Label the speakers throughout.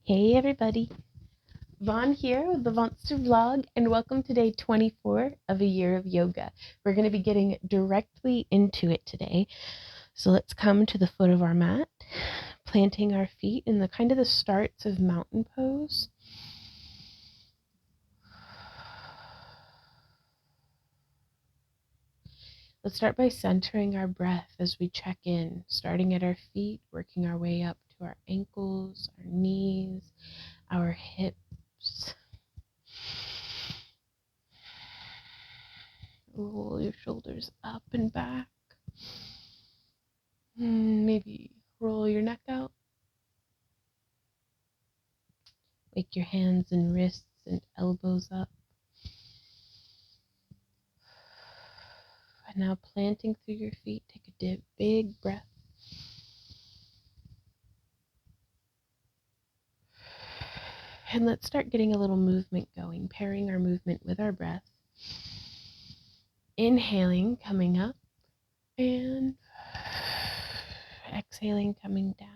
Speaker 1: Hey everybody, Vaughn here with the Vonster vlog, and welcome to day 24 of a year of yoga. We're going to be getting directly into it today. So let's come to the foot of our mat, planting our feet in the kind of the starts of mountain pose. Let's start by centering our breath as we check in, starting at our feet, working our way up to our ankles, our knees, our hips. Roll your shoulders up and back. Maybe roll your neck out. Wake your hands and wrists and elbows up. And now planting through your feet, take a big breath. And let's start getting a little movement going, pairing our movement with our breath. Inhaling, coming up, and exhaling, coming down.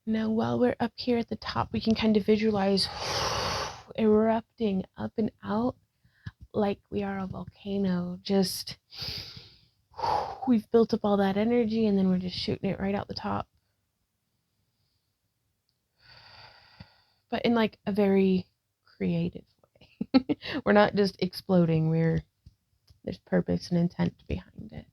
Speaker 1: Now, while we're up here at the top, we can kind of visualize erupting up and out like we are a volcano. Just we've built up all that energy and then we're just shooting it right out the top. But in like a very creative way. We're not just exploding, there's purpose and intent behind it.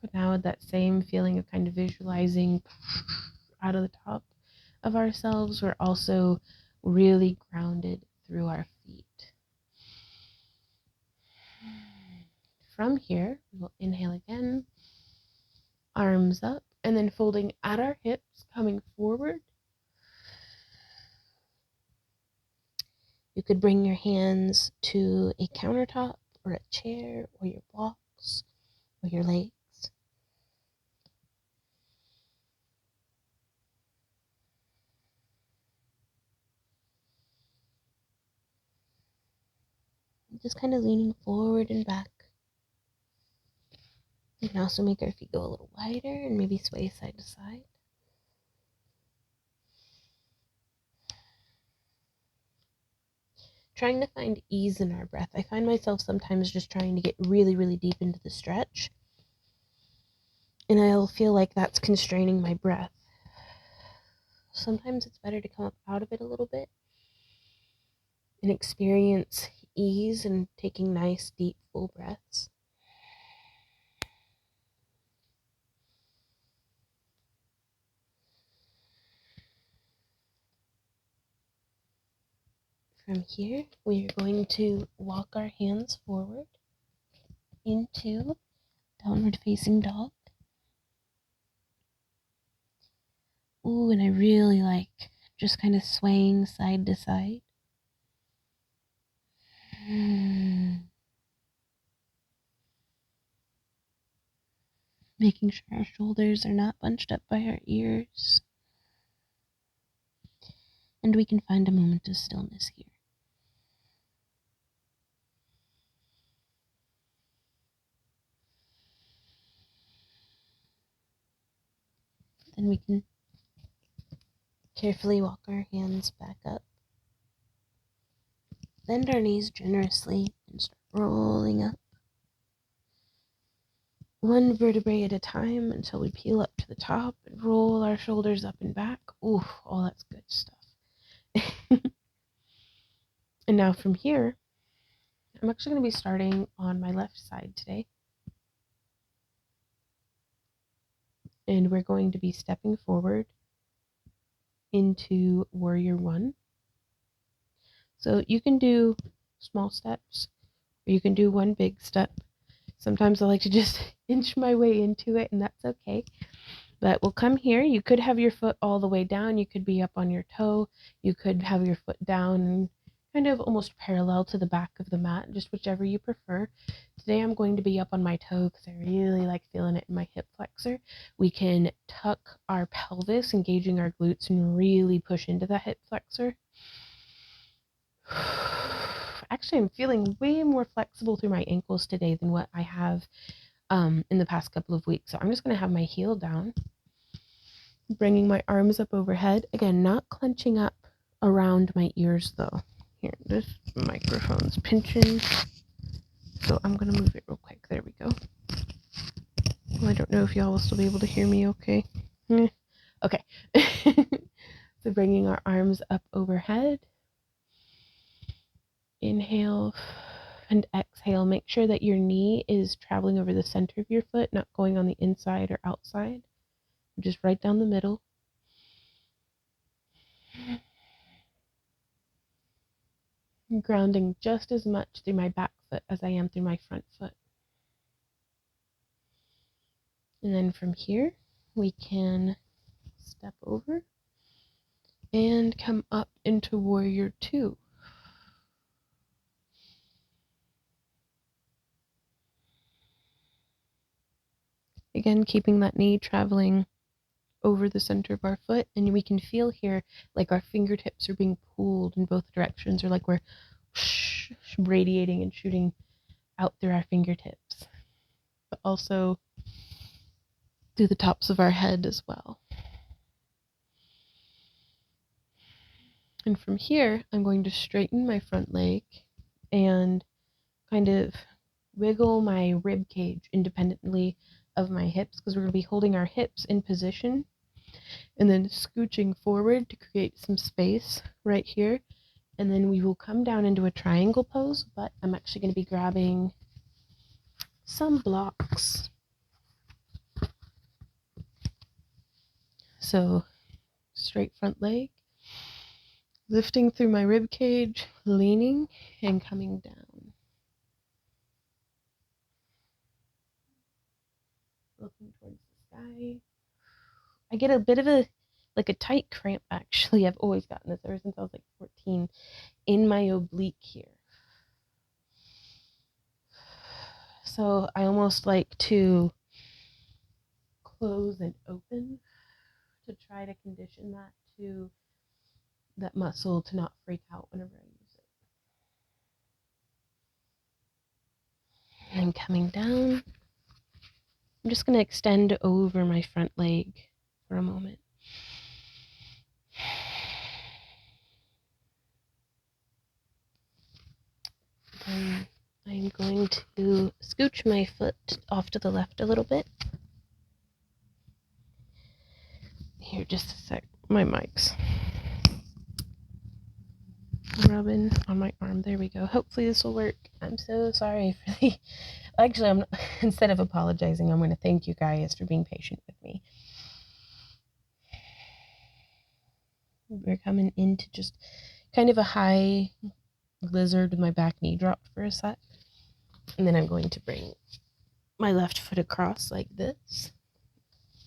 Speaker 1: But now with that same feeling of kind of visualizing out of the top of ourselves, we're also really grounded through our feet. From here, we'll inhale again, arms up, and then folding at our hips, coming forward. You could bring your hands to a countertop or a chair or your blocks or your legs. Just kind of leaning forward and back. We can also make our feet go a little wider and maybe sway side to side. Trying to find ease in our breath. I find myself sometimes just trying to get really, really deep into the stretch. And I'll feel like that's constraining my breath. Sometimes it's better to come up out of it a little bit and experience ease and taking nice, deep, full breaths. From here, we are going to walk our hands forward into downward facing dog. Ooh, and I really like just kind of swaying side to side. Making sure our shoulders are not bunched up by our ears. And we can find a moment of stillness here. Then we can carefully walk our hands back up. Bend our knees generously and start rolling up. One vertebrae at a time until we peel up to the top and roll our shoulders up and back. Ooh, all that's good stuff. And now from here, I'm actually going to be starting on my left side today. And we're going to be stepping forward into Warrior One. So you can do small steps, or you can do one big step. Sometimes I like to just inch my way into it, and that's okay. But we'll come here. You could have your foot all the way down. You could be up on your toe. You could have your foot down and kind of almost parallel to the back of the mat, just whichever you prefer. Today I'm going to be up on my toe because I really like feeling it in my hip flexor. We can tuck our pelvis, engaging our glutes, and really push into that hip flexor. Actually, I'm feeling way more flexible through my ankles today than what I have in the past couple of weeks. So I'm just going to have my heel down, bringing my arms up overhead. Again, not clenching up around my ears though. Here, this microphone's pinching, so I'm going to move it real quick. There we go. Well, I don't know if y'all will still be able to hear me okay. Okay. So bringing our arms up overhead. Inhale and exhale. Make sure that your knee is traveling over the center of your foot, not going on the inside or outside. Just right down the middle. I'm grounding just as much through my back foot as I am through my front foot. And then from here, we can step over and come up into Warrior Two. Again, keeping that knee traveling over the center of our foot, and we can feel here like our fingertips are being pulled in both directions, or like we're radiating and shooting out through our fingertips, but also through the tops of our head as well. And from here, I'm going to straighten my front leg and kind of wiggle my rib cage independently of my hips, because we're going to be holding our hips in position and then scooching forward to create some space right here. And then we will come down into a triangle pose, but I'm actually going to be grabbing some blocks. So straight front leg, lifting through my rib cage, leaning and coming down. Looking towards the sky. I get a bit of a tight cramp, actually. I've always gotten this ever since I was like 14 in my oblique here. So I almost like to close and open to try to condition that muscle to not freak out whenever I use it. And coming down, I'm just going to extend over my front leg for a moment. And I'm going to scooch my foot off to the left a little bit. Here, just a sec. My mic's rubbing on my arm. There we go. Hopefully this will work. I'm so sorry for the... Actually, I'm not... instead of apologizing, I'm going to thank you guys for being patient with me. We're coming into just kind of a high lizard with my back knee dropped for a sec. And then I'm going to bring my left foot across like this.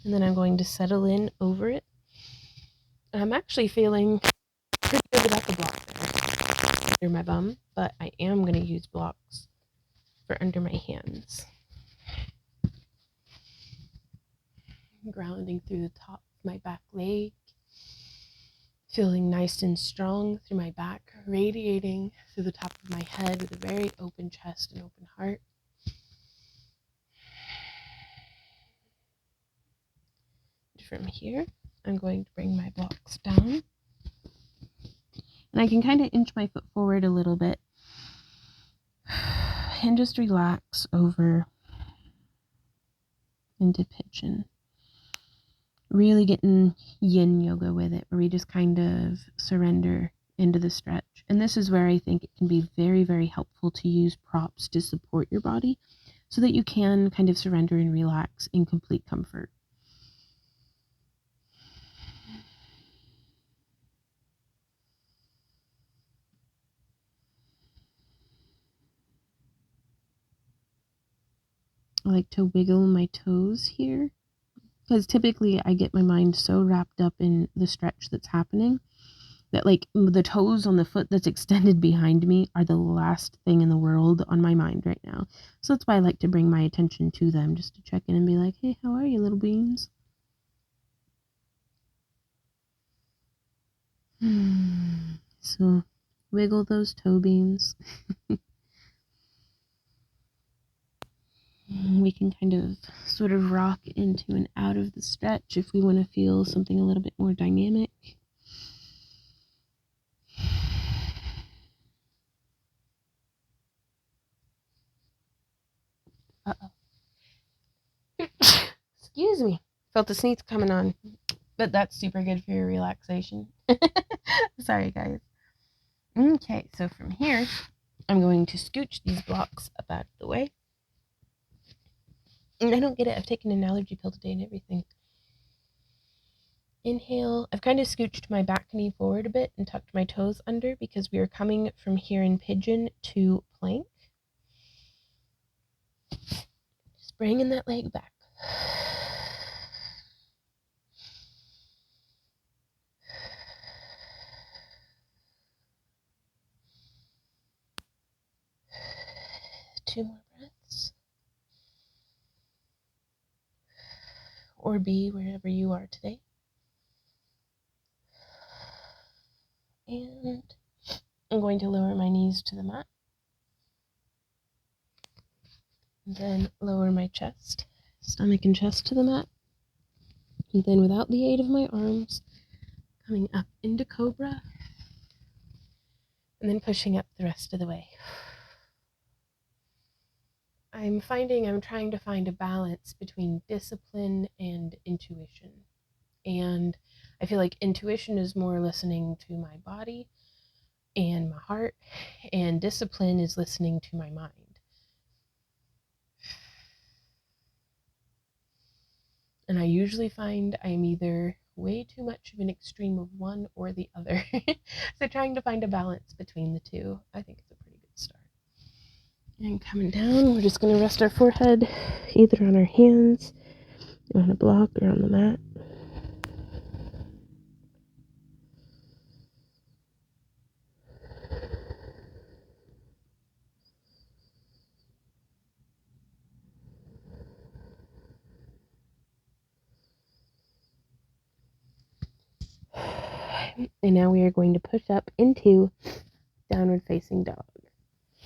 Speaker 1: And then I'm going to settle in over it. And I'm actually feeling pretty good about the block under my bum, but I am going to use blocks for under my hands. Grounding through the top of my back leg. Feeling nice and strong through my back, radiating through the top of my head with a very open chest and open heart. From here, I'm going to bring my blocks down. And I can kind of inch my foot forward a little bit and just relax over into pigeon. Really getting yin yoga with it, where we just kind of surrender into the stretch. And this is where I think it can be very, very helpful to use props to support your body so that you can kind of surrender and relax in complete comfort. I like to wiggle my toes here, because typically I get my mind so wrapped up in the stretch that's happening that like the toes on the foot that's extended behind me are the last thing in the world on my mind right now. So that's why I like to bring my attention to them, just to check in and be like, hey, how are you, little beans? So wiggle those toe beans. We can kind of sort of rock into and out of the stretch if we want to feel something a little bit more dynamic. Uh-oh. Excuse me. Felt the sneeze coming on. But that's super good for your relaxation. Sorry, guys. Okay, so from here, I'm going to scooch these blocks up out of the way. And I don't get it. I've taken an allergy pill today and everything. Inhale. I've kind of scooched my back knee forward a bit and tucked my toes under because we are coming from here in pigeon to plank. Just bringing that leg back. Two more breaths. Or be wherever you are today. And I'm going to lower my knees to the mat. And then lower my chest, stomach and chest to the mat. And then without the aid of my arms, coming up into cobra. And then pushing up the rest of the way. I'm finding I'm trying to find a balance between discipline and intuition. And I feel like intuition is more listening to my body and my heart, and discipline is listening to my mind. And I usually find I'm either way too much of an extreme of one or the other. So trying to find a balance between the two, I think it's a pretty good start. And coming down, we're just going to rest our forehead either on our hands, on a block, or on the mat. And now we are going to push up into downward facing dog.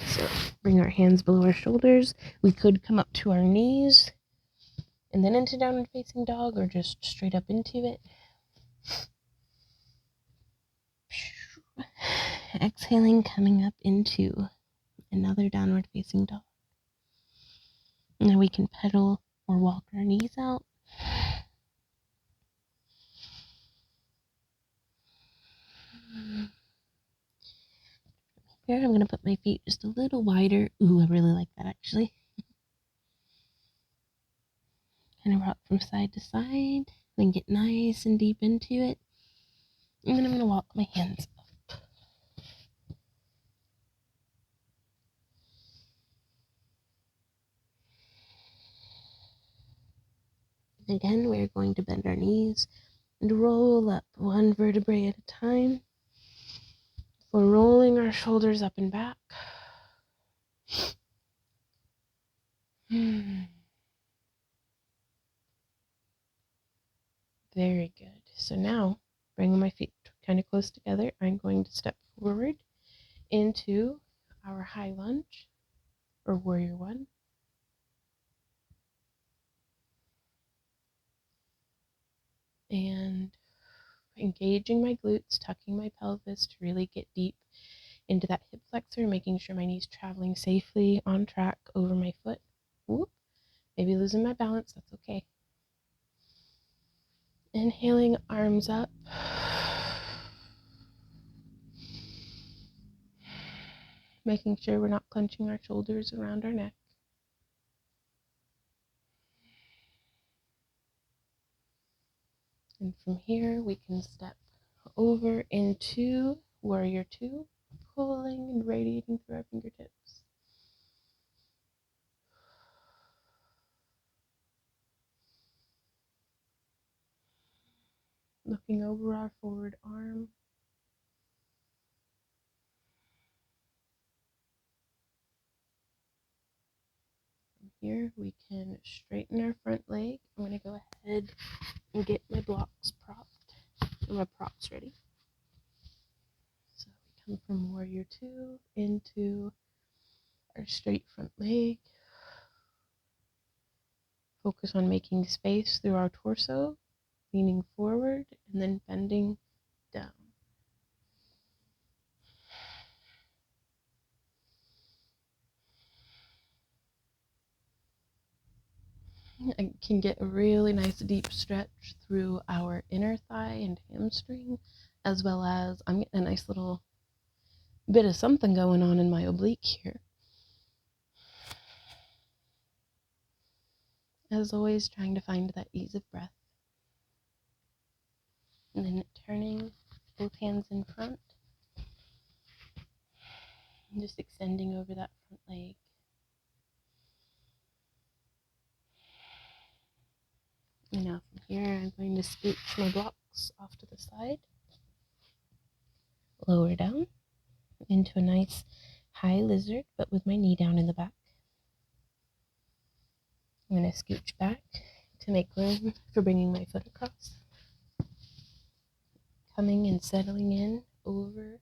Speaker 1: So bring our hands below our shoulders. We could come up to our knees and then into downward facing dog, or just straight up into it. Exhaling, coming up into another downward facing dog. Now we can pedal or walk our knees out. Here, I'm going to put my feet just a little wider. Ooh, I really like that actually. Kind of rock from side to side, then get nice and deep into it. And then I'm going to walk my hands up. Again, we're going to bend our knees and roll up one vertebrae at a time. We're rolling our shoulders up and back. Very good. So now, bringing my feet kind of close together, I'm going to step forward into our high lunge, or warrior one. And engaging my glutes, tucking my pelvis to really get deep into that hip flexor, making sure my knee's traveling safely on track over my foot. Whoop. Maybe losing my balance, that's okay. Inhaling, arms up. Making sure we're not clenching our shoulders around our neck. And from here, we can step over into warrior two, pulling and radiating through our fingertips. Looking over our forward arm. here, we can straighten our front leg. I'm going to go ahead and get my blocks propped, and my props ready. So we come from warrior 2 into our straight front leg. Focus on making space through our torso, leaning forward and then bending down. I can get a really nice deep stretch through our inner thigh and hamstring, as well as I'm getting a nice little bit of something going on in my oblique here. As always, trying to find that ease of breath. And then turning both hands in front. And just extending over that front leg. And now from here, I'm going to scooch my blocks off to the side. Lower down into a nice high lizard, but with my knee down in the back. I'm going to scooch back to make room for bringing my foot across. Coming and settling in over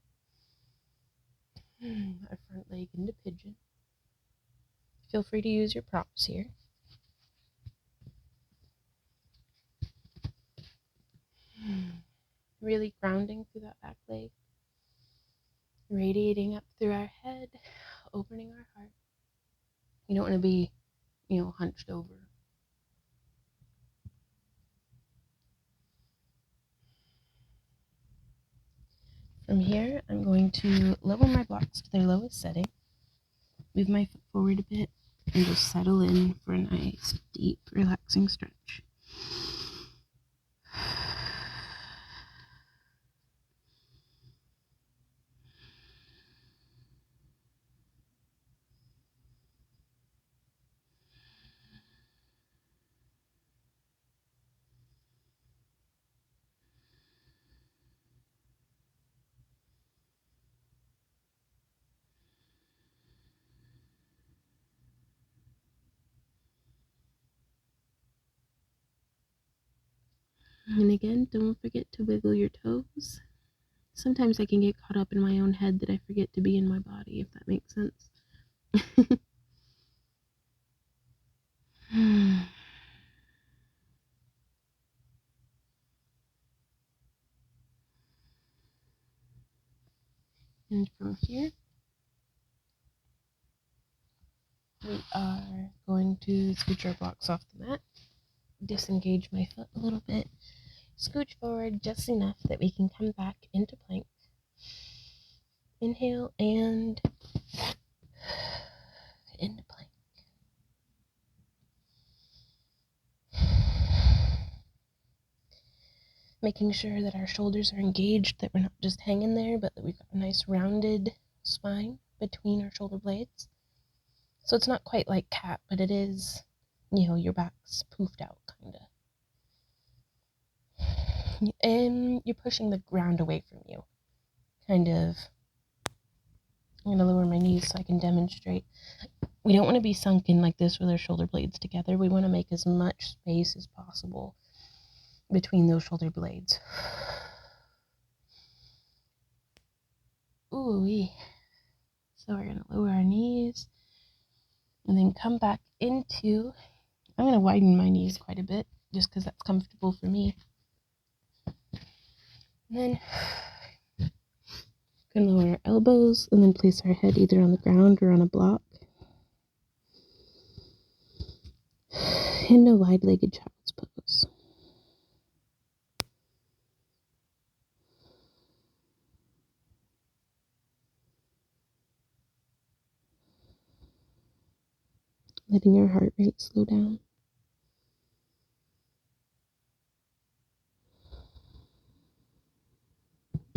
Speaker 1: our front leg into pigeon. Feel free to use your props here. Really grounding through that back leg. Radiating up through our head, opening our heart. You don't want to be, hunched over. From here, I'm going to level my blocks to their lowest setting, move my foot forward a bit, and just settle in for a nice, deep, relaxing stretch. And again, don't forget to wiggle your toes. Sometimes I can get caught up in my own head that I forget to be in my body, if that makes sense. And from here, we are going to scooch our blocks off the mat, disengage my foot a little bit, scooch forward just enough that we can come back into plank. Inhale and into plank. Making sure that our shoulders are engaged, that we're not just hanging there, but that we've got a nice rounded spine between our shoulder blades. So it's not quite like cat, but it is, your back's poofed out, kind of. And you're pushing the ground away from you. Kind of. I'm going to lower my knees so I can demonstrate. We don't want to be sunken like this with our shoulder blades together. We want to make as much space as possible between those shoulder blades. Ooh-wee. So we're going to lower our knees and then come back into, I'm going to widen my knees quite a bit just because that's comfortable for me. And then we can lower our elbows and then place our head either on the ground or on a block. In a wide-legged child's pose. Letting our heart rate slow down.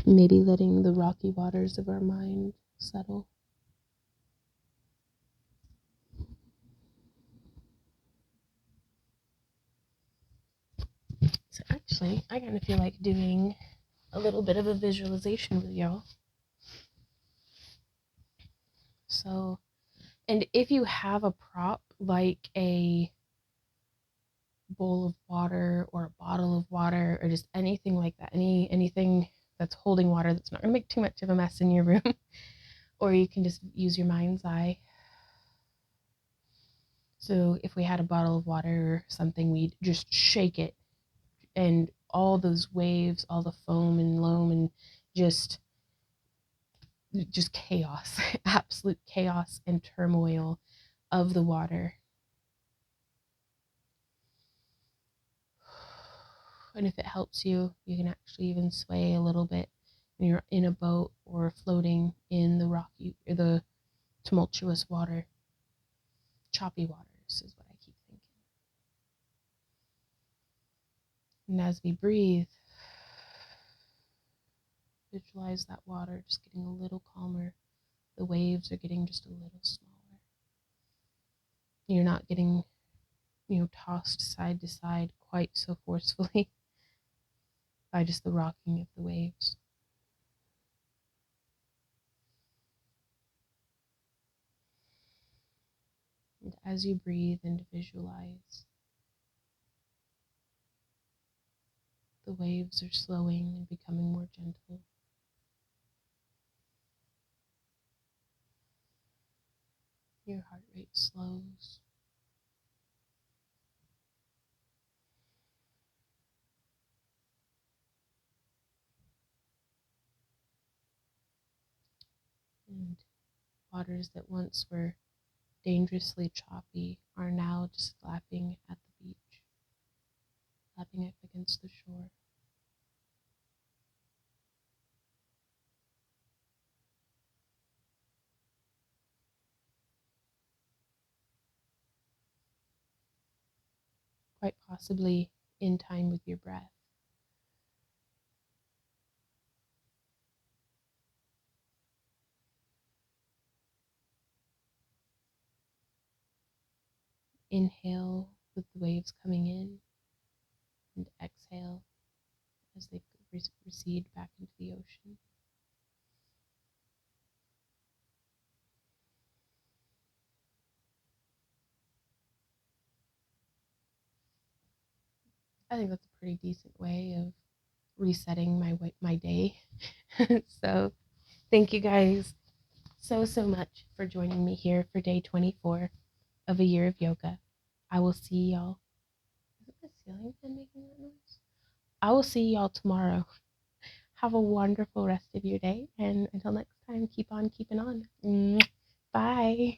Speaker 1: Maybe letting the rocky waters of our mind settle. So actually, I kind of feel like doing a little bit of a visualization with y'all. So, and if you have a prop like a bowl of water or a bottle of water or just anything like that, anything that's holding water that's not going to make too much of a mess in your room. Or you can just use your mind's eye. So if we had a bottle of water or something, we'd just shake it, and all those waves, all the foam and loam, and just chaos, absolute chaos and turmoil of the water. And if it helps you, you can actually even sway a little bit when you're in a boat or floating in the rocky or the tumultuous water. Choppy waters is what I keep thinking. And as we breathe, visualize that water just getting a little calmer. The waves are getting just a little smaller. You're not getting, tossed side to side quite so forcefully by just the rocking of the waves. And as you breathe and visualize, the waves are slowing and becoming more gentle. Your heart rate slows. And waters that once were dangerously choppy are now just lapping at the beach, lapping up against the shore. Quite possibly in time with your breath. Inhale with the waves coming in, and exhale as they recede back into the ocean. I think that's a pretty decent way of resetting my day. So thank you guys so much for joining me here for day 24 of a year of yoga. I will see y'all. Is it the ceiling fan making that noise? I will see y'all tomorrow. Have a wonderful rest of your day, and until next time, keep on keeping on. Bye.